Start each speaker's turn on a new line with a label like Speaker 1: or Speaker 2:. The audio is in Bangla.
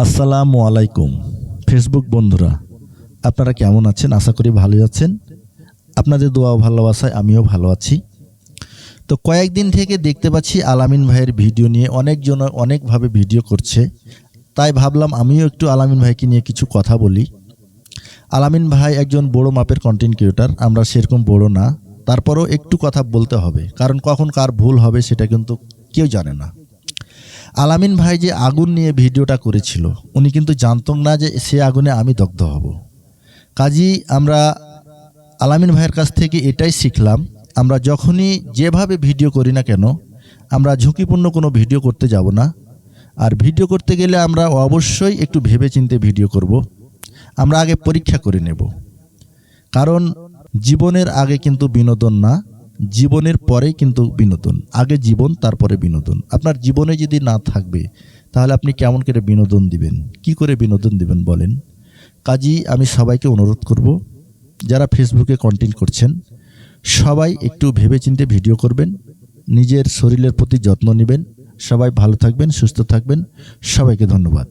Speaker 1: আসসালামু আলাইকুম ফেসবুক বন্ধুরা, আপনারা কেমন আছেন? আশা করি ভালোই আছেন। আপনাদের দোয়া ও ভালোবাসায় আমিও ভালো আছি। তো কয়েকদিন থেকে দেখতে পাচ্ছি আলামিন ভাইয়ের ভিডিও নিয়ে অনেকজন অনেকভাবে ভিডিও করছে, তাই ভাবলাম আমিও একটু আলামিন ভাইকে নিয়ে কিছু কথা বলি। আলামিন ভাই একজন বড় মাপের কন্টেন্ট ক্রিয়েটর, আমরা সেরকম বড় না, তারপরও একটু কথা বলতে হবে, কারণ কখন কার ভুল হবে সেটা কিন্তু কেউ জানে না। আলামিন ভাই যে আগুন নিয়ে ভিডিওটা করেছিল, উনি কিন্তু জানতেন না যে সে আগুনে আমি দগ্ধ হব। কাজেই আমরা আলামিন ভাইয়ের কাছ থেকে এটাই শিখলাম, আমরা যখনই যেভাবে ভিডিও করি না কেন, আমরা ঝুঁকিপূর্ণ কোনো ভিডিও করতে যাব না। আর ভিডিও করতে গেলে আমরা অবশ্যই একটু ভেবেচিন্তে ভিডিও করব। আমরা আগে পরীক্ষা করে নেব, কারণ জীবনের আগে কিন্তু বিনোদন না, জীবনের পরেই কিন্তু বিনোদন। আগে জীবন, তারপরে বিনোদন। আপনার জীবনে যদি না থাকবে, তাহলে আপনি কেমন করে বিনোদন দিবেন? কি করে বিনোদন দিবেন বলেন? কাজেই আমি সবাইকে অনুরোধ করব, যারা ফেসবুকে কন্টেন্ট করছেন, সবাই একটু ভেবেচিন্তে ভিডিও করবেন, নিজের শরীরের প্রতি যত্ন নেবেন। সবাই ভালো থাকবেন, সুস্থ থাকবেন। সবাইকে ধন্যবাদ।